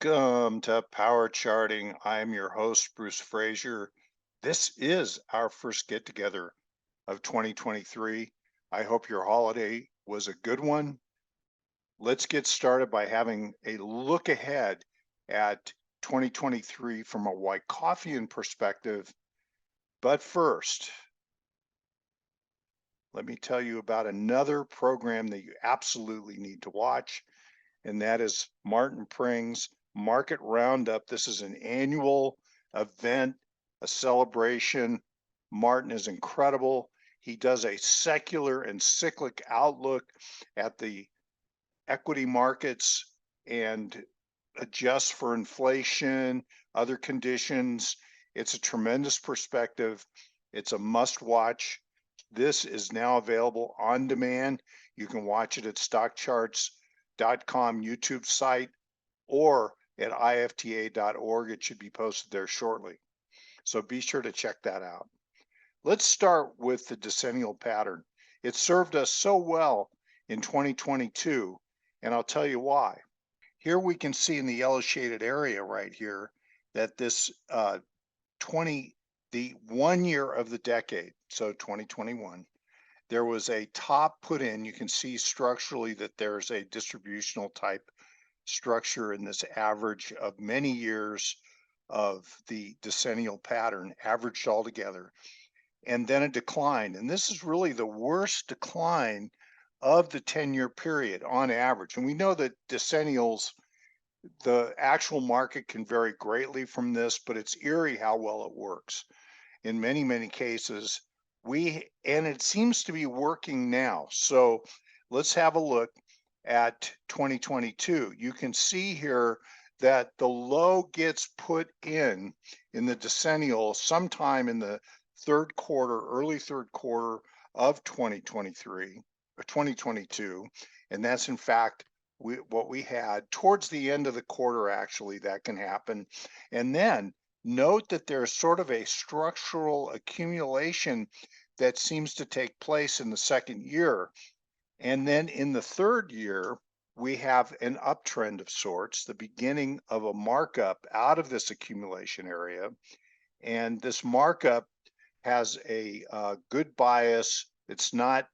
Welcome to Power Charting. I'm your host, Bruce Fraser. This is our first get together of 2023. I hope your holiday was a good one. Let's get started by having a look ahead at 2023 from a Wyckoff perspective. But first, let me tell you about another program that you absolutely need to watch, and that is Martin Pring's Market Roundup. This is an annual event, a celebration. Martin is incredible. He does a secular and cyclic outlook at the equity markets and adjusts for inflation, other conditions. It's a tremendous perspective. It's a must watch. This is now available on demand. You can watch it at StockCharts.com YouTube site or at ifta.org. It should be posted there shortly. So be sure to check that out. Let's start with the decennial pattern. It served us so well in 2022, and I'll tell you why. Here we can see in the yellow shaded area right here that this 1 year of the decade, so 2021, there was a top put in. You can see structurally that there's a distributional type structure in this average of many years of the decennial pattern averaged all together, and then a decline. And this is really the worst decline of the 10-year period on average. And we know that decennials, the actual market can vary greatly from this, but it's eerie how well it works. In many, many cases, and it seems to be working now. So let's have a look at 2022. You can see here that the low gets put in the decennial sometime in the early third quarter of 2023 or 2022. And that's in fact what we had towards the end of the quarter. Actually, that can happen. And then note that there's sort of a structural accumulation that seems to take place in the second year. And then in the third year, we have an uptrend of sorts, the beginning of a markup out of this accumulation area. And this markup has a good bias. It's not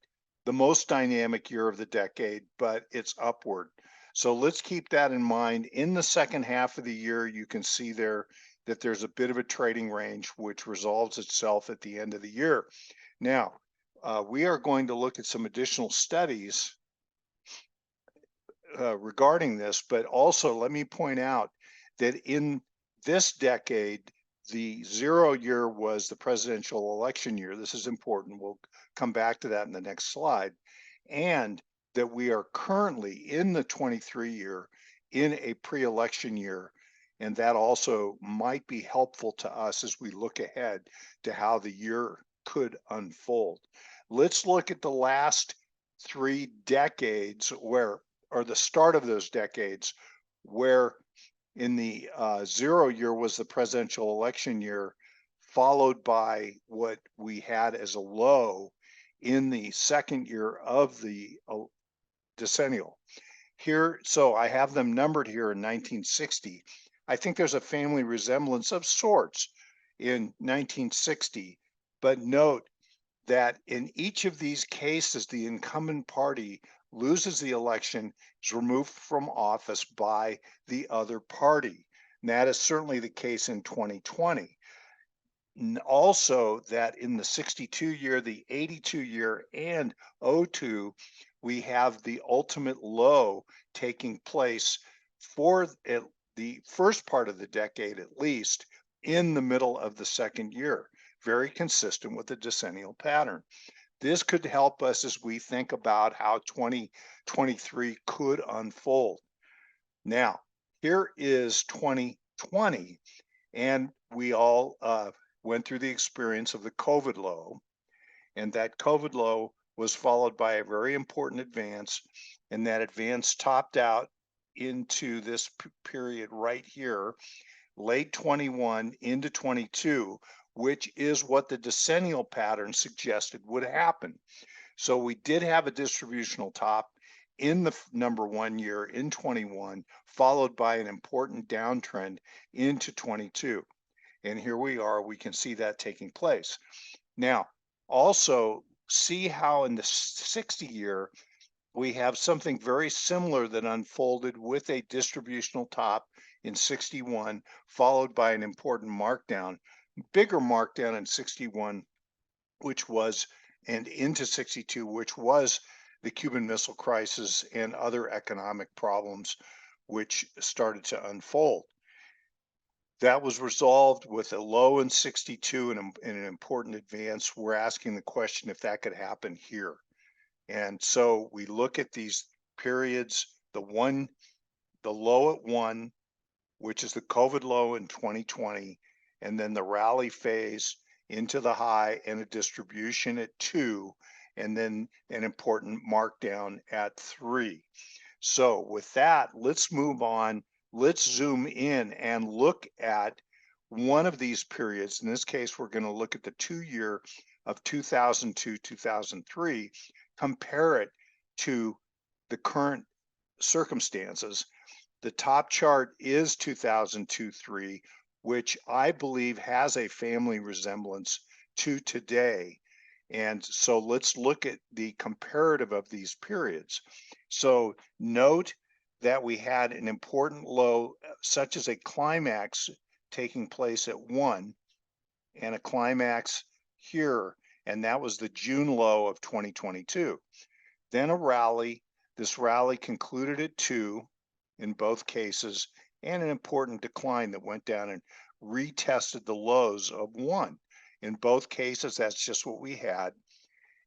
the most dynamic year of the decade, but it's upward. So let's keep that in mind. In the second half of the year, you can see there that there's a bit of a trading range which resolves itself at the end of the year. Now, we are going to look at some additional studies regarding this, but also let me point out that in this decade, the 0 year was the presidential election year. This is important. We'll come back to that in the next slide. And that we are currently in the 23 year in a pre-election year. And that also might be helpful to us as we look ahead to how the year could unfold. Let's look at the last 3 decades or the start of those decades, where in the 0 year was the presidential election year, followed by what we had as a low in the second year of the decennial. Here, so I have them numbered here in 1960. I think there's a family resemblance of sorts in 1960, but note that in each of these cases, the incumbent party loses the election, is removed from office by the other party. And that is certainly the case in 2020. Also, that in the 62 year, the 82 year, and 02, we have the ultimate low taking place for the first part of the decade, at least in the middle of the second year. Very consistent with the decennial pattern. This could help us as we think about how 2023 could unfold. Now, here is 2020, and we all went through the experience of the COVID low, and that COVID low was followed by a very important advance, and that advance topped out into this period right here, late 21 into 22, which is what the decennial pattern suggested would happen. So we did have a distributional top. in the number one year in 21, followed by an important downtrend into 22. And here we are, we can see that taking place. Now, also see how in the 60 year, we have something very similar that unfolded with a distributional top in 61, followed by an important markdown, bigger markdown in 61, which was, and into 62, which was the Cuban Missile Crisis and other economic problems which started to unfold. That was resolved with a low in 62 and an important advance. We're asking the question if that could happen here. And so we look at these periods, the low at 1, which is the COVID low in 2020, and then the rally phase into the high and a distribution at 2, and then an important markdown at 3. So with that, let's move on. Let's zoom in and look at one of these periods. In this case, we're going to look at the 2-year of 2002, 2003, compare it to the current circumstances. The top chart is 2002-3, which I believe has a family resemblance to today. And so let's look at the comparative of these periods. So note that we had an important low, such as a climax taking place at 1, and a climax here, and that was the June low of 2022. Then a rally. This rally concluded at 2 in both cases, and an important decline that went down and retested the lows of 1. In both cases, that's just what we had.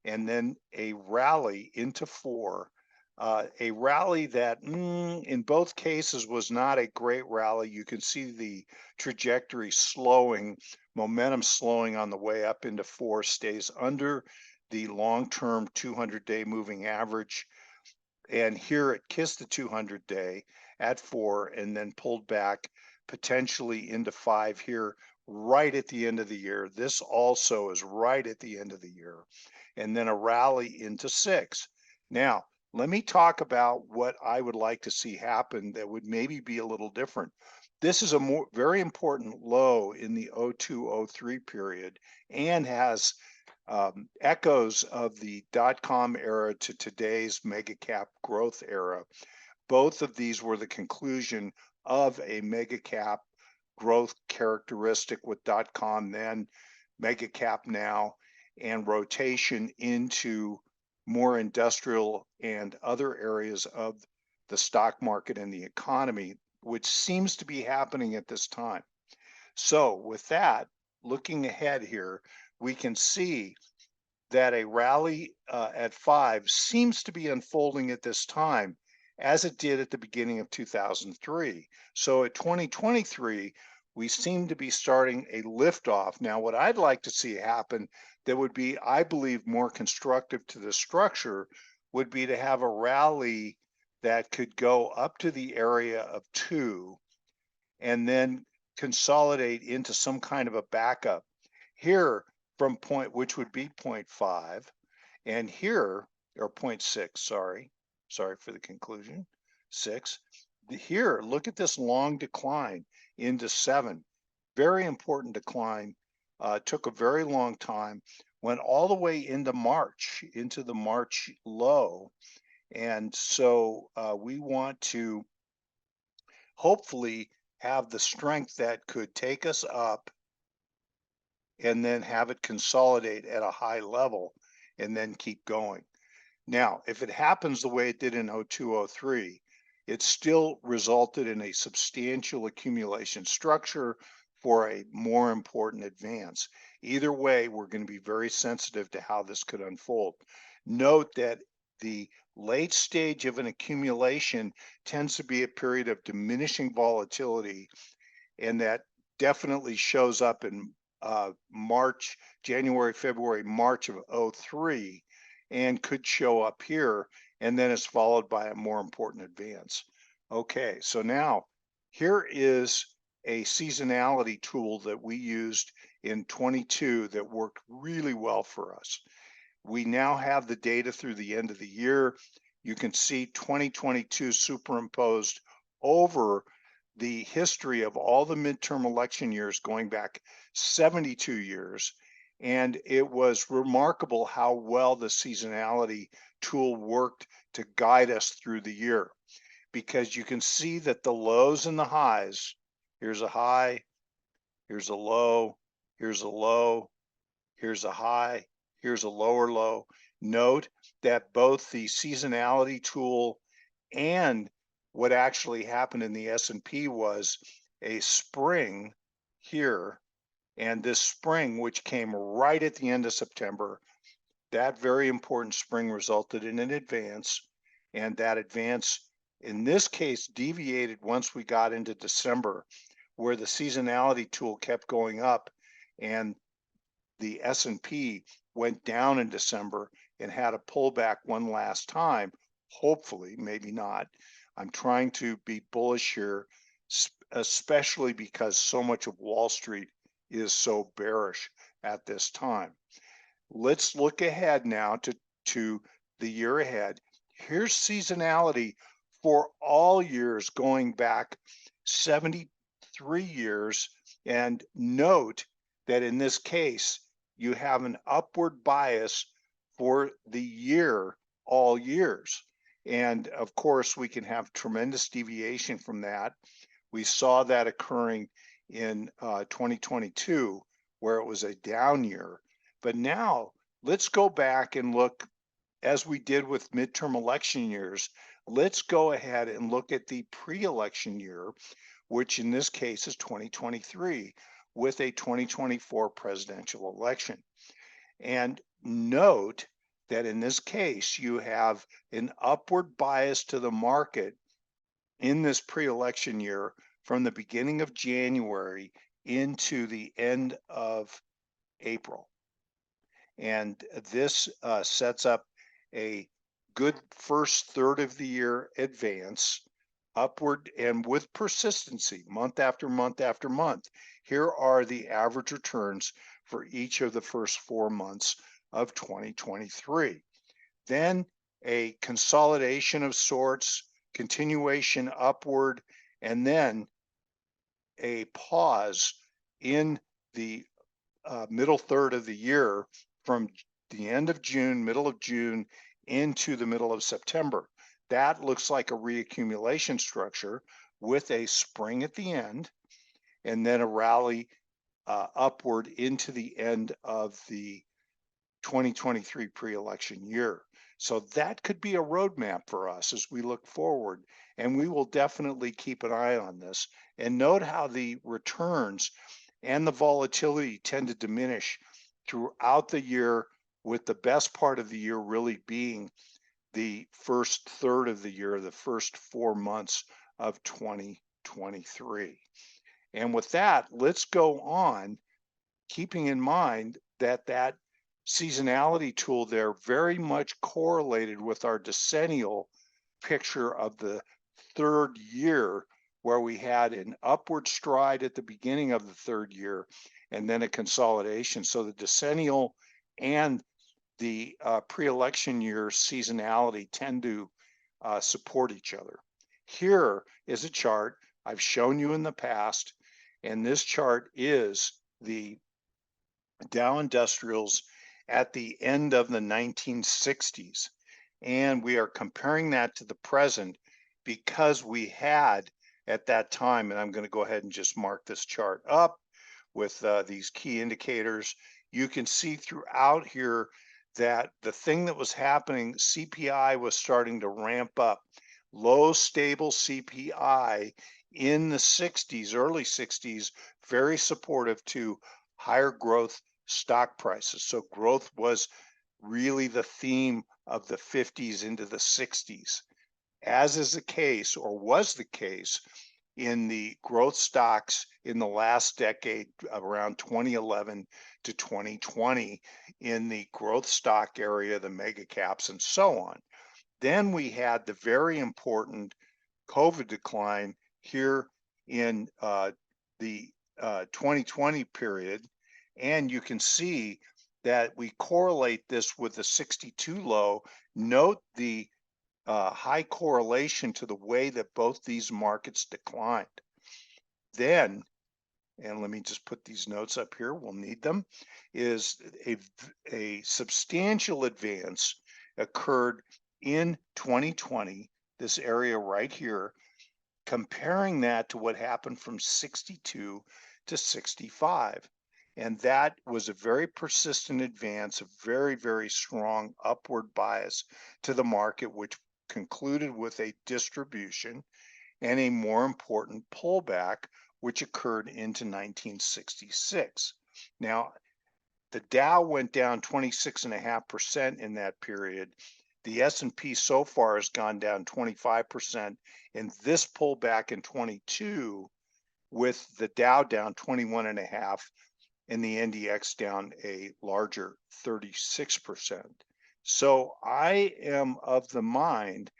And then a rally into 4, a rally that in both cases was not a great rally. You can see the trajectory slowing, momentum slowing on the way up into 4, stays under the long-term 200-day moving average. And here it kissed the 200-day at 4 and then pulled back potentially into 5 here right at the end of the year. This also is right at the end of the year. And then a rally into 6. Now, let me talk about what I would like to see happen that would maybe be a little different. This is a very important low in the 02-03 period and has echoes of the dot-com era to today's mega cap growth era. Both of these were the conclusion of a mega cap growth characteristic with dot-com then, mega cap now, and rotation into more industrial and other areas of the stock market and the economy, which seems to be happening at this time. So with that, looking ahead here, we can see that a rally at 5 seems to be unfolding at this time as it did at the beginning of 2003. So at 2023, we seem to be starting a liftoff. Now, what I'd like to see happen that would be, I believe, more constructive to the structure would be to have a rally that could go up to the area of 2 and then consolidate into some kind of a backup here from point, which would be 0.5, and here, or 0.6, sorry for the conclusion, 6. Here, look at this long decline into 7. Very important decline, took a very long time, went all the way into March, into the March low. And so we want to hopefully have the strength that could take us up and then have it consolidate at a high level and then keep going. Now, if it happens the way it did in 02-03, it still resulted in a substantial accumulation structure for a more important advance. Either way, we're going to be very sensitive to how this could unfold. Note that the late stage of an accumulation tends to be a period of diminishing volatility, and that definitely shows up in March, January, February, March of 03, and could show up here, and then is followed by a more important advance. Okay, so now here is a seasonality tool that we used in 22 that worked really well for us. We now have the data through the end of the year. you can see 2022 superimposed over the history of all the midterm election years going back 72 years. And it was remarkable how well the seasonality tool worked to guide us through the year, because you can see that the lows and the highs, here's a high, here's a low, here's a low, here's a high, here's a lower low. Note that both the seasonality tool and what actually happened in the S&P was a spring here, and this spring, which came right at the end of September, that very important spring resulted in an advance, and that advance in this case deviated once we got into December, where the seasonality tool kept going up and the S&P went down in December and had a pullback one last time. Hopefully, maybe not. I'm trying to be bullish here, especially because so much of Wall Street is so bearish at this time. Let's look ahead now to the year ahead. Here's seasonality for all years going back 73 years. And note that in this case, you have an upward bias for the year, all years. And of course, we can have tremendous deviation from that. We saw that occurring in 2022, where it was a down year. But now let's go back and look, as we did with midterm election years, let's go ahead and look at the pre-election year, which in this case is 2023, with a 2024 presidential election. And note that in this case, you have an upward bias to the market in this pre-election year from the beginning of January into the end of April. And this sets up a good first third of the year advance upward and with persistency month after month after month. Here are the average returns for each of the first 4 months of 2023. Then a consolidation of sorts, continuation upward, and then a pause in the middle third of the year from the end of June, middle of June, into the middle of September. That looks like a reaccumulation structure with a spring at the end, and then a rally upward into the end of the 2023 pre-election year. So that could be a roadmap for us as we look forward, and we will definitely keep an eye on this. And note how the returns and the volatility tend to diminish throughout the year, with the best part of the year really being the first third of the year, the first 4 months of 2023. And with that, let's go on, keeping in mind that that seasonality tool there very much correlated with our decennial picture of the third year, where we had an upward stride at the beginning of the third year and then a consolidation. So the decennial and the pre-election year seasonality tend to support each other. Here is a chart I've shown you in the past, and this chart is the Dow Industrials at the end of the 1960s. And we are comparing that to the present because we had at that time, and I'm going to go ahead and just mark this chart up with these key indicators. You can see throughout here that the thing that was happening, CPI was starting to ramp up. Low, stable CPI in the 60s, early 60s, very supportive to higher growth stock prices. So growth was really the theme of the 50s into the 60s, as is the case, or was the case, in the growth stocks in the last decade, around 2011 to 2020, in the growth stock area, the mega caps, and so on. Then we had the very important COVID decline here in the 2020 period, and you can see that we correlate this with the 62 low. Note the high correlation to the way that both these markets declined. Then, and let me just put these notes up here, we'll need them, is a substantial advance occurred in 2020, this area right here, comparing that to what happened from 62 to 65. And that was a very persistent advance, a very, very strong upward bias to the market, which concluded with a distribution and a more important pullback, which occurred into 1966. Now, the Dow went down 26.5% in that period. The S&P so far has gone down 25%, and this pullback in 22 with the Dow down 21.5 and the NDX down a larger 36%. So I am of the mind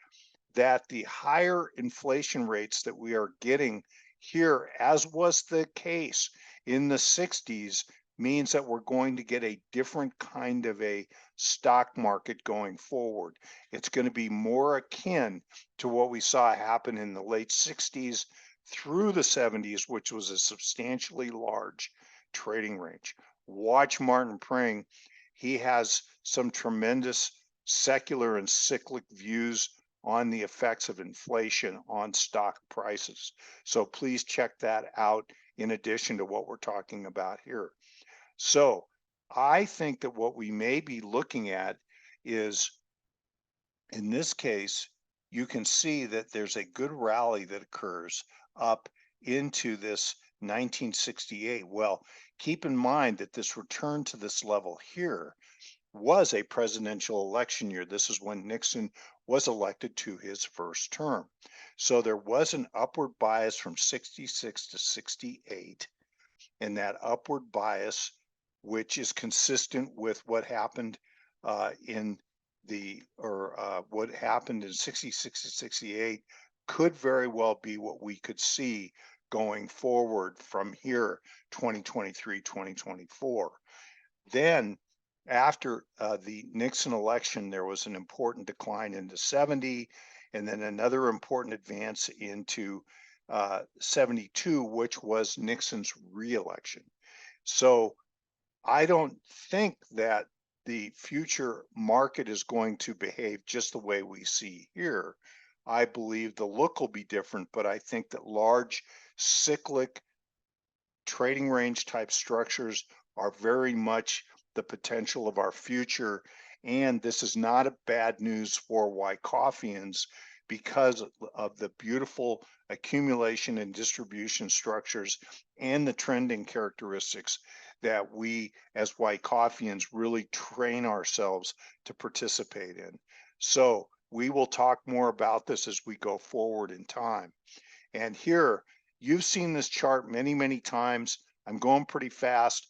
that the higher inflation rates that we are getting here, as was the case in the 60s, means that we're going to get a different kind of a stock market going forward. It's going to be more akin to what we saw happen in the late 60s through the 70s, which was a substantially large trading range. Watch Martin Pring. He has some tremendous secular and cyclic views on the effects of inflation on stock prices. So please check that out in addition to what we're talking about here. So I think that what we may be looking at is, in this case, you can see that there's a good rally that occurs up into this 1968. Well, keep in mind that this return to this level here was a presidential election year. This is when Nixon was elected to his first term. So there was an upward bias from 66 to 68, and that upward bias, which is consistent with what happened what happened in 66 to 68, could very well be what we could see going forward from here, 2023, 2024. Then after the Nixon election, there was an important decline into 70, and then another important advance into 72, which was Nixon's reelection. So I don't think that the future market is going to behave just the way we see here. I believe the look will be different, but I think that large cyclic trading range type structures are very much the potential of our future. And this is not a bad news for Wyckoffians because of the beautiful accumulation and distribution structures and the trending characteristics that we as Wyckoffians really train ourselves to participate in. So we will talk more about this as we go forward in time. And here, you've seen this chart many, many times. I'm going pretty fast.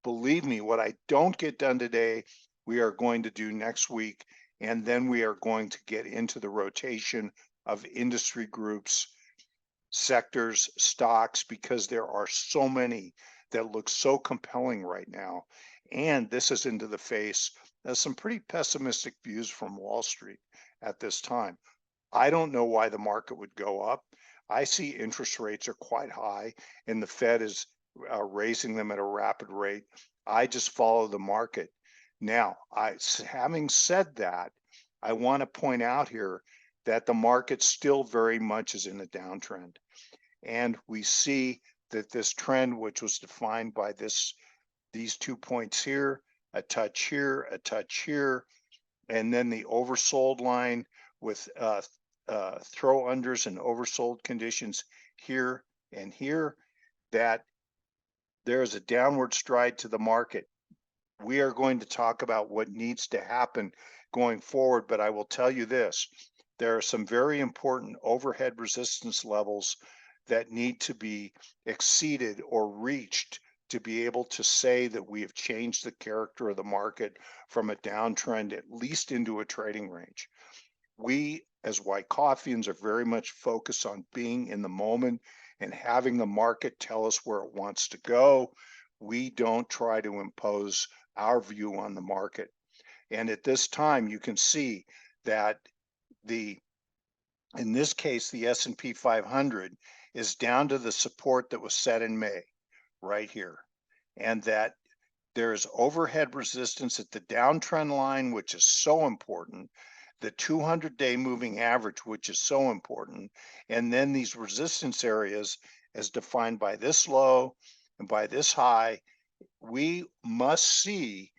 Believe me, what I don't get done today, we are going to do next week. And then we are going to get into the rotation of industry groups, sectors, stocks, because there are so many that look so compelling right now. And this is into the face of some pretty pessimistic views from Wall Street at this time. I don't know why the market would go up. I see interest rates are quite high and the Fed is raising them at a rapid rate. I just follow the market. Now, having said that, I want to point out here that the market still very much is in a downtrend. And we see that this trend, which was defined by these 2 points here, a touch here, and then the oversold line with throw unders and oversold conditions here and here, that there is a downward stride to the market. We are going to talk about what needs to happen going forward, but I will tell you this, there are some very important overhead resistance levels that need to be exceeded or reached to be able to say that we have changed the character of the market from a downtrend at least into a trading range. We as Wyckoffians are very much focused on being in the moment and having the market tell us where it wants to go. We don't try to impose our view on the market. And at this time, you can see that in this case, the S&P 500 is down to the support that was set in May, right here. And that there's overhead resistance at the downtrend line, which is so important, the 200-day moving average, which is so important, and then these resistance areas as defined by this low and by this high. We must see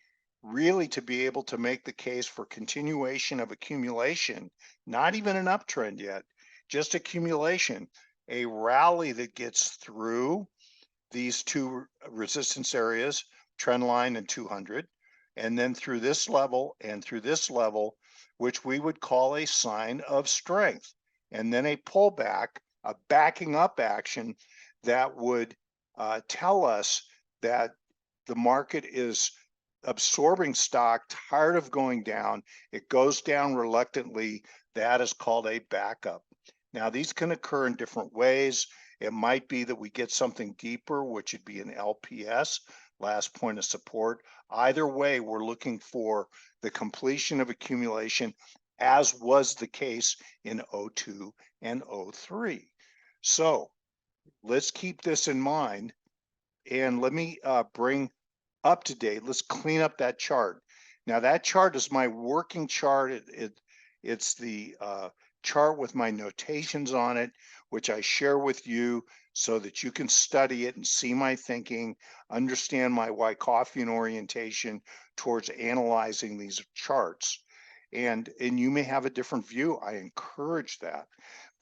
really to be able to make the case for continuation of accumulation, not even an uptrend yet, just accumulation, a rally that gets through these two resistance areas, trend line and 200, and then through this level and through this level, which we would call a sign of strength, and then a pullback, a backing up action that would tell us that the market is absorbing stock, tired of going down. It goes down reluctantly. That is called a backup. Now, these can occur in different ways. It might be that we get something deeper, which would be an LPS, last point of support. Either way, we're looking for the completion of accumulation, as was the case in 02 and 03. So let's keep this in mind. And let me bring up to date. Let's clean up that chart. Now that chart is my working chart. It's the chart with my notations on it, which I share with you so that you can study it and see my thinking, understand my Wyckoffian orientation towards analyzing these charts. And you may have a different view. I encourage that.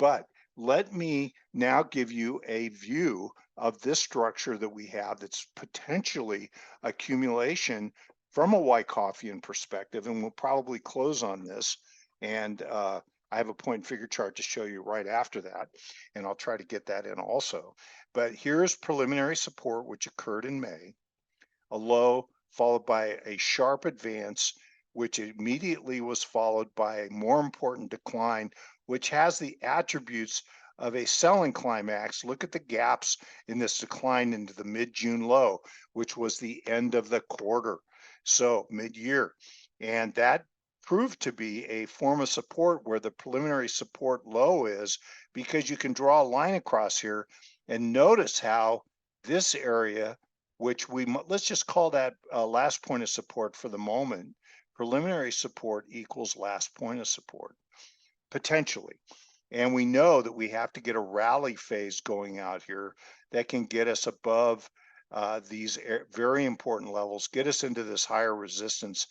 But let me now give you a view of this structure that we have that's potentially accumulation from a Wyckoffian perspective, and we'll probably close on this. And I have a point and figure chart to show you right after that, and I'll try to get that in also. But here's preliminary support, which occurred in May, a low followed by a sharp advance, which immediately was followed by a more important decline, which has the attributes of a selling climax. Look at the gaps in this decline into the mid-June low, which was the end of the quarter, so mid-year. And that proved to be a form of support where the preliminary support low is, because you can draw a line across here and notice how this area, which let's just call that last point of support for the moment. Preliminary support equals last point of support, potentially. And we know that we have to get a rally phase going out here that can get us above these very important levels, get us into this higher resistance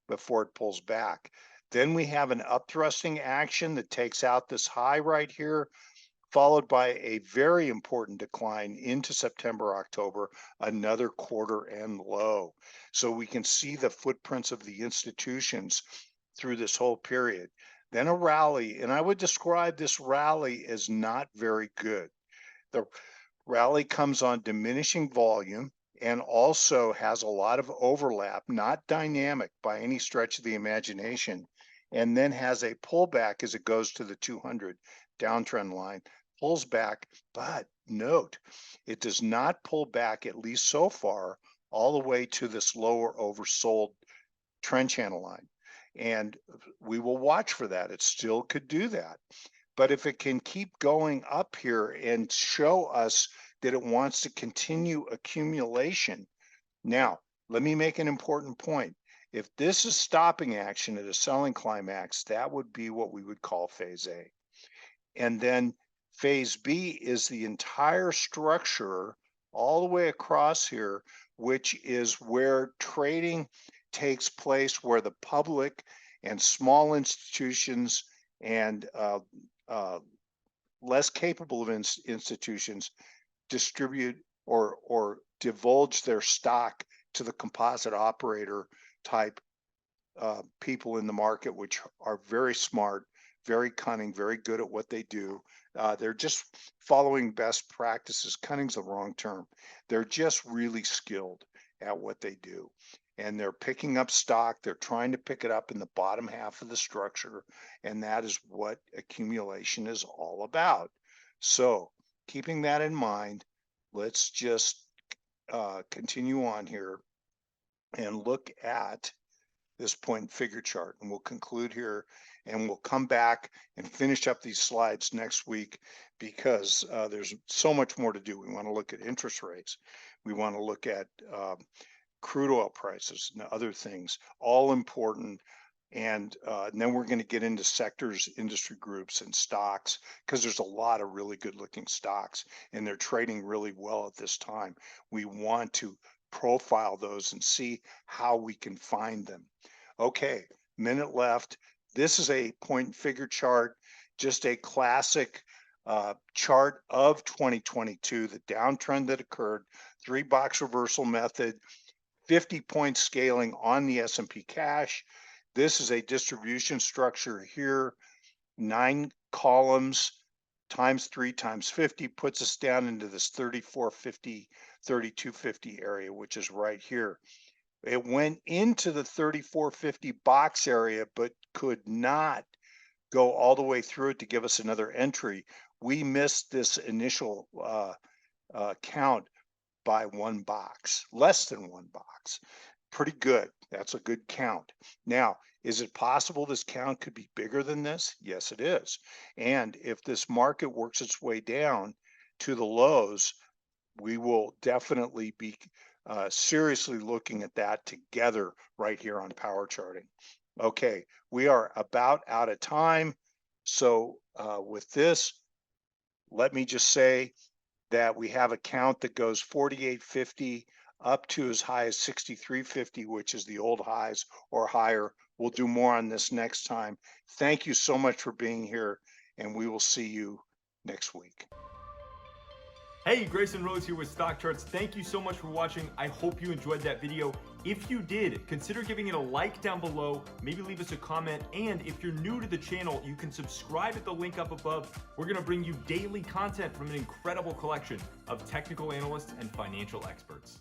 before it pulls back. Then we have an upthrusting action that takes out this high right here, followed by a very important decline into September, October, another quarter end low. So we can see the footprints of the institutions through this whole period. Then a rally, and I would describe this rally as not very good. The rally comes on diminishing volume and also has a lot of overlap, not dynamic by any stretch of the imagination, and then has a pullback as it goes to the 200 downtrend line, pulls back, but note, it does not pull back, at least so far, all the way to this lower oversold trend channel line. And we will watch for that. It still could do that. But if it can keep going up here and show us that it wants to continue accumulation. Now, let me make an important point. If this is stopping action at a selling climax, that would be what we would call phase A. And then phase B is the entire structure all the way across here, which is where trading takes place, where the public and small institutions and less capable of institutions distribute or divulge their stock to the composite operator type people in the market, which are very smart, very cunning, very good at what they do. They're just following best practices. Cunning's the wrong term. They're just really skilled at what they do. And they're picking up stock. They're trying to pick it up in the bottom half of the structure. And that is what accumulation is all about. So keeping that in mind, let's just continue on here and look at this point and figure chart. And we'll conclude here, and we'll come back and finish up these slides next week, because there's so much more to do. We want to look at interest rates. We want to look at crude oil prices and other things, all important. And then we're going to get into sectors, industry groups, and stocks, because there's a lot of really good looking stocks and they're trading really well at this time. We want to profile those and see how we can find them. Okay, minute left. This is a point and figure chart, just a classic chart of 2022, the downtrend that occurred, 3-box reversal method, 50-point scaling on the S&P cash. This is a distribution structure here, 9 columns times 3 times 50 puts us down into this 3450, 3250 area, which is right here. It went into the 3450 box area, but could not go all the way through it to give us another entry. We missed this initial count by 1 box, less than 1 box. Pretty good. That's a good count. Now, is it possible this count could be bigger than this? Yes, it is. And if this market works its way down to the lows, we will definitely be seriously looking at that together right here on power charting. Okay, we are about out of time. So with this, let me just say that we have a count that goes 4850 up to as high as 6350, which is the old highs or higher. We'll do more on this next time. Thank you so much for being here, and we will see you next week. Hey, Grayson Rose here with StockCharts. Thank you so much for watching. I hope you enjoyed that video. If you did, consider giving it a like down below, maybe leave us a comment, and if you're new to the channel, you can subscribe at the link up above. We're gonna bring you daily content from an incredible collection of technical analysts and financial experts.